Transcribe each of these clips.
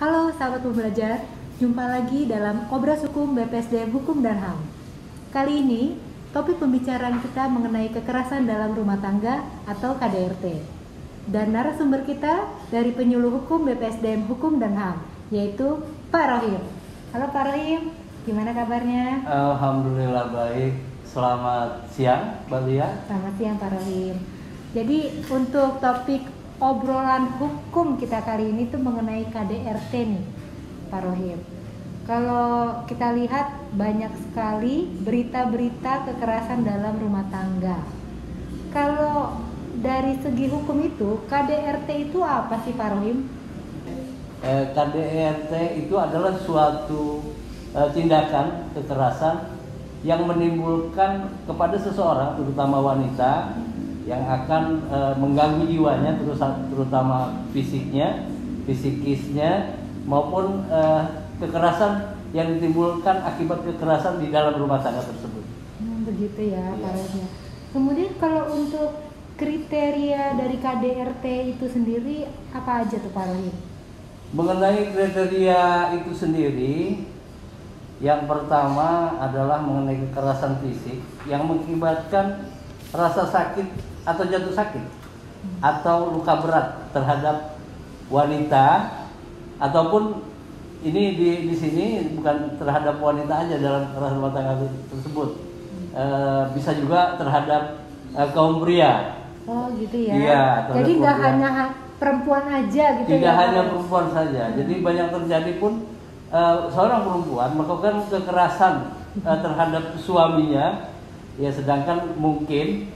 Halo sahabat pembelajar, jumpa lagi dalam Obras Hukum BPSDM Hukum dan HAM. Kali ini, topik pembicaraan kita mengenai kekerasan dalam rumah tangga atau KDRT. Dan narasumber kita dari penyuluh hukum BPSDM Hukum dan HAM, yaitu Pak Rohim. Halo Pak Rohim, gimana kabarnya? Alhamdulillah baik. Selamat siang, Mbak Lia. Selamat siang Pak Rohim. Jadi untuk topik obrolan hukum kita kali ini tuh mengenai KDRT nih, Pak Rohim. Kalau kita lihat banyak sekali berita-berita kekerasan dalam rumah tangga. Kalau dari segi hukum itu, KDRT itu apa sih Pak Rohim? KDRT itu adalah suatu tindakan kekerasan yang menimbulkan kepada seseorang, terutama wanita, yang akan mengganggu jiwanya, terutama fisiknya, psikisnya, maupun kekerasan yang ditimbulkan akibat kekerasan di dalam rumah tangga tersebut. Begitu ya Pak Rohim. Kemudian kalau untuk kriteria dari KDRT itu sendiri apa aja tuh Pak Rohim? Mengenai kriteria itu sendiri, yang pertama adalah mengenai kekerasan fisik yang mengakibatkan rasa sakit atau jatuh sakit atau luka berat terhadap wanita, ataupun ini di sini bukan terhadap wanita aja dalam kekerasan rumah tangga tersebut, bisa juga terhadap kaum pria. Oh gitu ya. Iya, jadi nggak hanya perempuan aja gitu. Tidak ya? hanya perempuan saja. Jadi banyak terjadi pun seorang perempuan melakukan kekerasan terhadap suaminya, ya sedangkan mungkin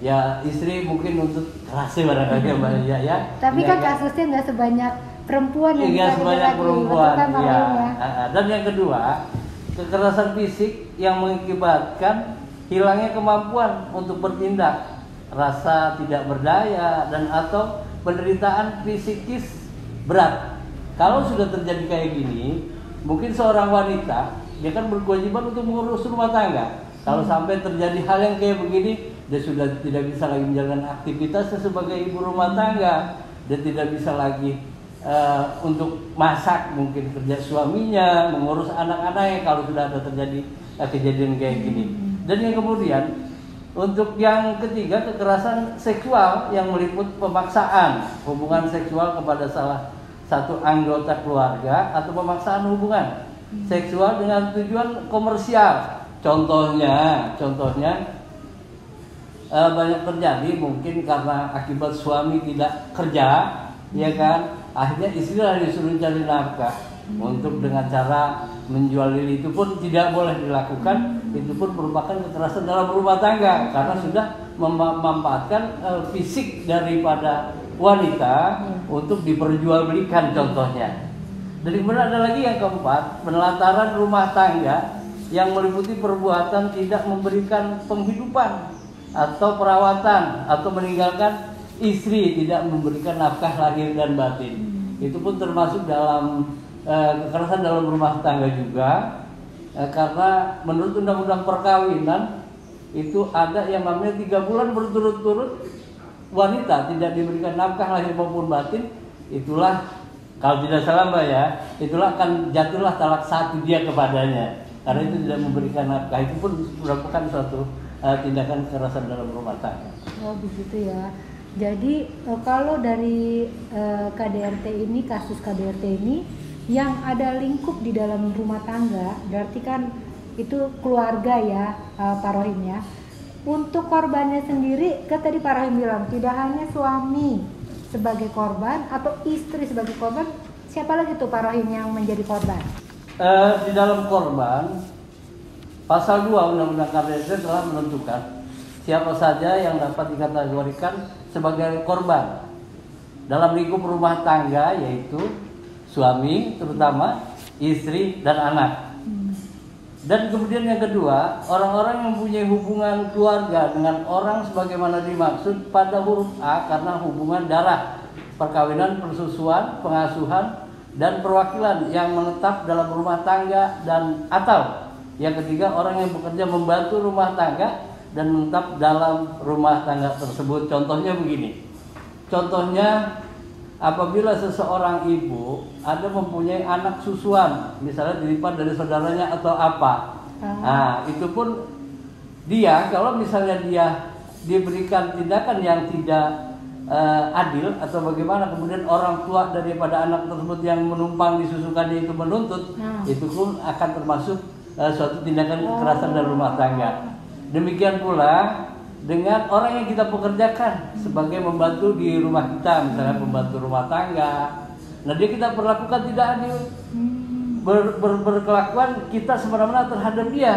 ya istri mungkin untuk kerasnya barangkali ya Mbak Lia ya. Tapi kan kasusnya nggak sebanyak perempuan yang nggak sebanyak perempuan. ya. Dan yang kedua, kekerasan fisik yang mengakibatkan hilangnya kemampuan untuk bertindak, rasa tidak berdaya dan atau penderitaan psikis berat. Kalau sudah terjadi kayak gini, mungkin seorang wanita dia kan berkewajiban untuk mengurus rumah tangga. Kalau sampai terjadi hal yang kayak begini, dia sudah tidak bisa lagi menjalankan aktivitasnya sebagai ibu rumah tangga. Dia tidak bisa lagi untuk masak, mungkin kerja suaminya, mengurus anak-anaknya kalau sudah ada terjadi kejadian kayak gini. Dan yang kemudian, untuk yang ketiga, kekerasan seksual yang meliput pemaksaan hubungan seksual kepada salah satu anggota keluarga atau pemaksaan hubungan seksual dengan tujuan komersial. Contohnya banyak terjadi mungkin karena akibat suami tidak kerja, ya kan, akhirnya istri lah disuruh cari nafkah untuk dengan cara menjual diri. Itu pun tidak boleh dilakukan. Itu pun merupakan kekerasan dalam rumah tangga karena sudah memanfaatkan fisik daripada wanita untuk diperjualbelikan contohnya. Dan kemudian ada lagi yang keempat, penelantaran rumah tangga yang meliputi perbuatan tidak memberikan penghidupan atau perawatan atau meninggalkan istri, tidak memberikan nafkah lahir dan batin. Itu pun termasuk dalam kekerasan dalam rumah tangga juga, karena menurut undang-undang perkawinan itu ada yang namanya 3 bulan berturut-turut wanita tidak diberikan nafkah lahir maupun batin. Itulah, kalau tidak salah Mbak ya, itulah akan jatuhlah talak 1 dia kepadanya karena itu tidak memberikan nafkah. Itu pun merupakan suatu tindakan kekerasan dalam rumah tangga. Oh begitu ya. Jadi kalau dari KDRT ini, kasus KDRT ini yang ada lingkup di dalam rumah tangga, berarti kan itu keluarga ya Pak Rohim ya. Untuk korbannya sendiri, kan tadi Pak Rohim bilang tidak hanya suami sebagai korban atau istri sebagai korban, siapa lagi tuh Pak Rohim yang menjadi korban? Di dalam korban, pasal 2 Undang-Undang KDRT telah menentukan siapa saja yang dapat dikategorikan sebagai korban dalam lingkup rumah tangga, yaitu suami terutama, istri, dan anak. Dan kemudian yang kedua, orang-orang yang mempunyai hubungan keluarga dengan orang sebagaimana dimaksud pada huruf A karena hubungan darah, perkawinan, persusuan, pengasuhan, dan perwakilan yang menetap dalam rumah tangga, dan atau yang ketiga, orang yang bekerja membantu rumah tangga dan menetap dalam rumah tangga tersebut. Contohnya begini. Contohnya apabila seseorang ibu ada mempunyai anak susuan, misalnya dilipat dari saudaranya atau apa, nah itu pun dia kalau misalnya dia diberikan tindakan yang tidak adil atau bagaimana, kemudian orang tua daripada anak tersebut yang menumpang disusukannya itu menuntut, itu pun akan termasuk suatu tindakan kekerasan dalam rumah tangga. Demikian pula dengan orang yang kita pekerjakan sebagai membantu di rumah kita, misalnya pembantu rumah tangga. Nah, dia kita perlakukan tidak adil, berkelakuan kita semena-mena terhadap dia,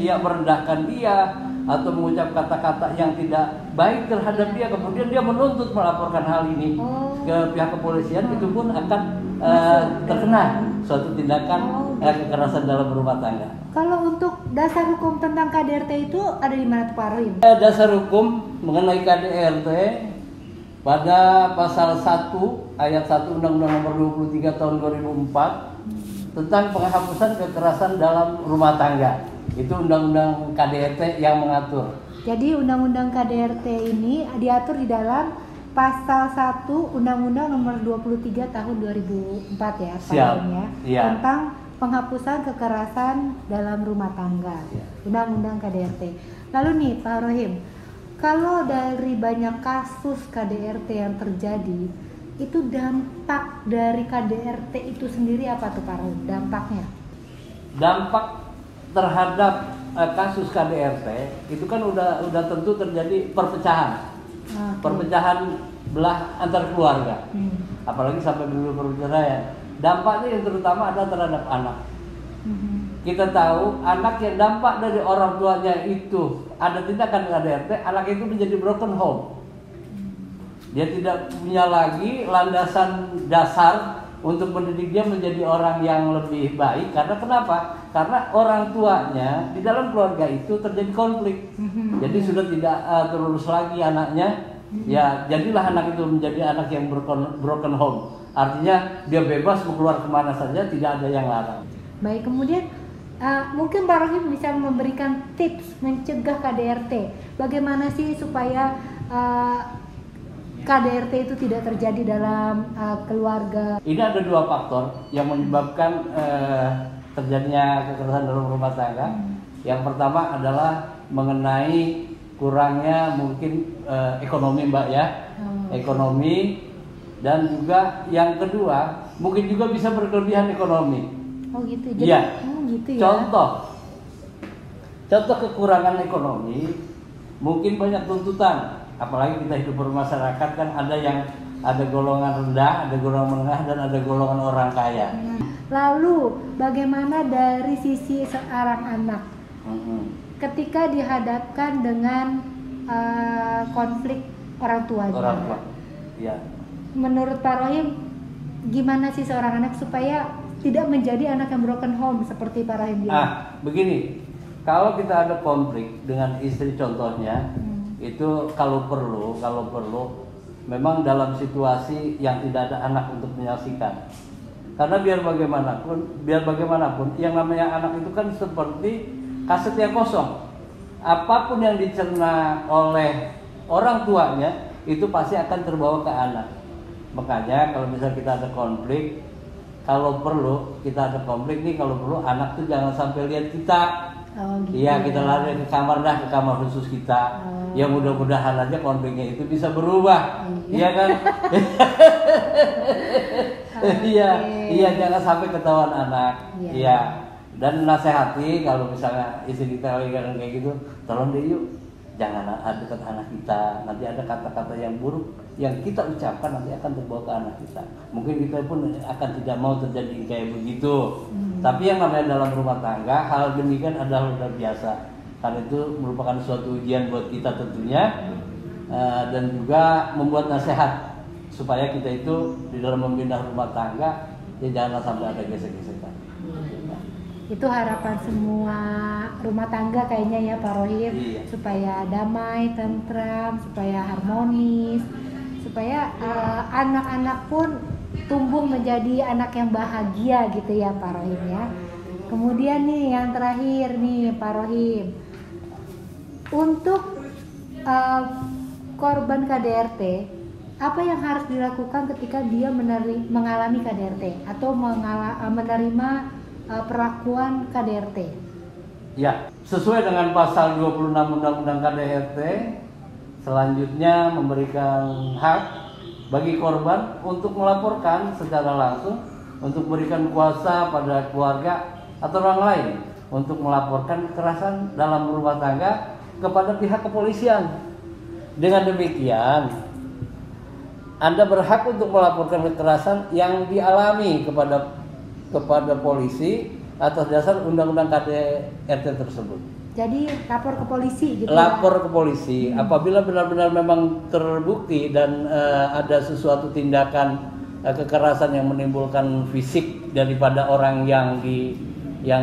ia merendahkan dia atau mengucap kata-kata yang tidak baik terhadap dia, kemudian dia menuntut melaporkan hal ini ke pihak kepolisian, itu pun akan terkena suatu tindakan kekerasan dalam rumah tangga. Kalau untuk dasar hukum tentang KDRT itu ada di mana tuh Pak Rohim? Dasar hukum mengenai KDRT pada pasal 1 ayat 1 Undang-Undang Nomor 23 Tahun 2004 tentang penghapusan kekerasan dalam rumah tangga. Itu Undang-Undang KDRT yang mengatur. Jadi Undang-Undang KDRT ini diatur di dalam pasal 1 Undang-Undang Nomor 23 Tahun 2004 ya, Pak Rohim ya. Iya. Tentang penghapusan kekerasan dalam rumah tangga. Undang-Undang KDRT. Lalu nih Pak Rohim, kalau dari banyak kasus KDRT yang terjadi, itu dampak dari KDRT itu sendiri apa tuh Pak Rohim? Dampaknya? Dampak terhadap kasus KDRT itu kan udah tentu terjadi perpecahan, perpecahan belah antar keluarga, apalagi sampai bercerai. Dampaknya yang terutama adalah terhadap anak. Kita tahu anak yang dampak dari orang tuanya itu ada tindakan KDRT, anak itu menjadi broken home. Dia tidak punya lagi landasan dasar untuk mendidik dia menjadi orang yang lebih baik. Karena kenapa? Karena orang tuanya di dalam keluarga itu terjadi konflik. Jadi sudah tidak terurus lagi anaknya. Ya jadilah anak itu menjadi anak yang broken home. Artinya dia bebas mau keluar kemana saja, tidak ada yang larang. Baik, kemudian mungkin Pak Rohim bisa memberikan tips mencegah KDRT. Bagaimana sih supaya KDRT itu tidak terjadi dalam keluarga? Ini ada dua faktor yang menyebabkan terjadinya kekerasan dalam rumah tangga. Yang pertama adalah mengenai kurangnya mungkin ekonomi, Mbak ya, ekonomi, dan juga yang kedua mungkin juga bisa berkelebihan ekonomi. Oh gitu. Jadi, ya. Gitu ya. Contoh kekurangan ekonomi, mungkin banyak tuntutan. Apalagi kita hidup bermasyarakat kan ada golongan rendah, ada golongan menengah, dan ada golongan orang kaya. Lalu bagaimana dari sisi seorang anak ketika dihadapkan dengan konflik orang tuanya? Orang tua, ya. Menurut Pak Rohim, gimana sih seorang anak supaya tidak menjadi anak yang broken home seperti Pak Rohim bilang? Begini, kalau kita ada konflik dengan istri contohnya, itu kalau perlu memang dalam situasi yang tidak ada anak untuk menyaksikan. Karena biar bagaimanapun yang namanya anak itu kan seperti kaset yang kosong. Apapun yang dicerna oleh orang tuanya itu pasti akan terbawa ke anak. Makanya kalau misalnya kita ada konflik, kalau perlu anak tuh jangan sampai lihat kita. Iya, kita lari ke kamar khusus kita. Ya mudah-mudahan aja konfliknya itu bisa berubah. Iya kan? Iya, jangan sampai ketahuan anak. Iya. Dan nasihati kalau misalnya istri kita lagi kayak gitu, tolong deh yuk, jangan dekat anak kita. Nanti ada kata-kata yang buruk yang kita ucapkan nanti akan terbawa ke anak kita. Mungkin kita pun akan tidak mau terjadi kayak begitu. Tapi yang namanya dalam rumah tangga, hal demikian adalah sudah biasa. Karena itu merupakan suatu ujian buat kita tentunya, dan juga membuat nasihat supaya kita itu di dalam membina rumah tangga ya jangan sampai ada gesek-gesekan. Itu harapan semua rumah tangga kayaknya ya Pak Rohim. Supaya damai, tentram, supaya harmonis, supaya anak-anak pun tumbuh menjadi anak yang bahagia gitu ya Pak Rohim ya. Kemudian nih yang terakhir nih Pak Rohim, untuk korban KDRT apa yang harus dilakukan ketika dia mengalami KDRT atau menerima perlakuan KDRT? Ya, sesuai dengan pasal 26 Undang-Undang KDRT, selanjutnya memberikan hak bagi korban untuk melaporkan secara langsung, untuk memberikan kuasa pada keluarga atau orang lain untuk melaporkan kekerasan dalam rumah tangga kepada pihak kepolisian. Dengan demikian, Anda berhak untuk melaporkan kekerasan yang dialami kepada polisi atas dasar Undang-Undang KDRT tersebut. Jadi lapor ke polisi gitu. Lapor ke polisi apabila benar-benar memang terbukti dan ada sesuatu tindakan kekerasan yang menimbulkan fisik daripada orang yang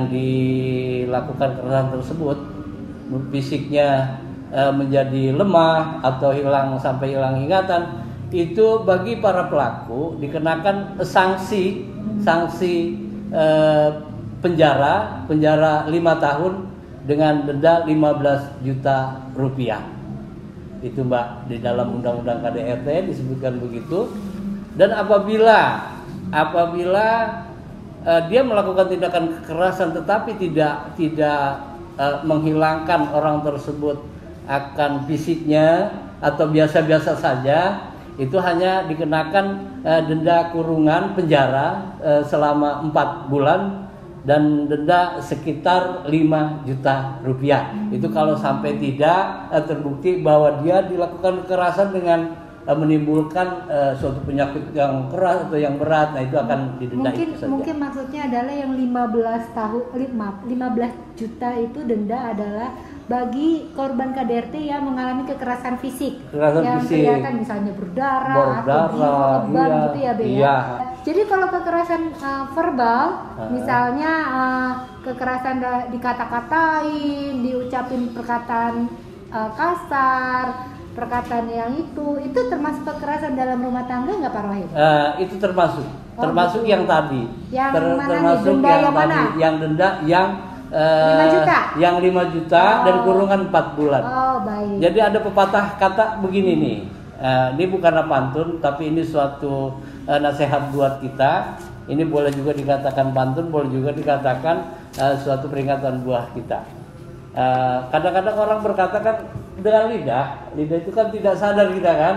dilakukan kekerasan tersebut, fisiknya menjadi lemah atau sampai hilang ingatan, itu bagi para pelaku dikenakan sanksi penjara 5 tahun dengan denda 15 juta rupiah. Itu Mbak, di dalam Undang-Undang KDRT disebutkan begitu. Dan apabila dia melakukan tindakan kekerasan tetapi tidak menghilangkan orang tersebut akan fisiknya atau biasa-biasa saja, itu hanya dikenakan denda kurungan penjara selama 4 bulan dan denda sekitar 5 juta rupiah. Itu kalau sampai tidak terbukti bahwa dia dilakukan kekerasan dengan menimbulkan suatu penyakit yang keras atau yang berat, nah itu akan didenda. Mungkin maksudnya adalah yang 15 juta itu denda adalah bagi korban KDRT yang mengalami kekerasan fisik, kelihatan misalnya berdarah atau lebam gitu ya, Be. Iya. Jadi kalau kekerasan verbal, misalnya kekerasan dikata-katain, diucapin perkataan kasar, perkataan yang itu termasuk kekerasan dalam rumah tangga nggak Pak Rohim? Itu termasuk yang tadi. Termasuk yang mana? Yang denda yang 5 juta. Yang 5 juta dan kurungan 4 bulan. Oh, baik. Jadi ada pepatah kata begini nih. Ini bukanlah pantun, tapi ini suatu nasihat buat kita. Ini boleh juga dikatakan pantun, boleh juga dikatakan suatu peringatan buat kita. Kadang-kadang orang berkata kan dengan lidah itu kan tidak sadar kita kan.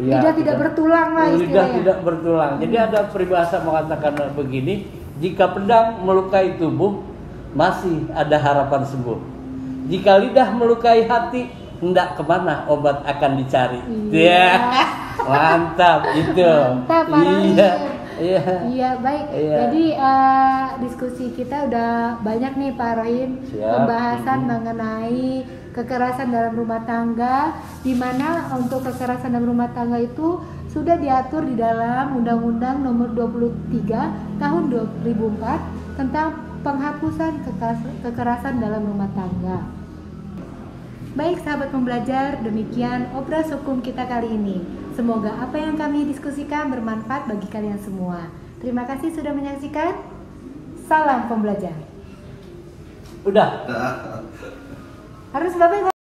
Lidah tidak bertulang lah istilahnya. Lidah tidak bertulang. Jadi ada peribahasa mengatakan begini, jika pedang melukai tubuh, masih ada harapan sembuh. Jika lidah melukai hati, hendak kemana obat akan dicari. Iya. Mantap itu. Mantap, Iya, baik. Iya. Jadi diskusi kita udah banyak nih Pak Rohim, pembahasan mengenai kekerasan dalam rumah tangga, di mana untuk kekerasan dalam rumah tangga itu sudah diatur di dalam Undang-Undang Nomor 23 Tahun 2004 tentang penghapusan kekerasan dalam rumah tangga. Baik sahabat pembelajar, demikian obras hukum kita kali ini. Semoga apa yang kami diskusikan bermanfaat bagi kalian semua. Terima kasih sudah menyaksikan. Salam pembelajar. Udah. Harus Bapak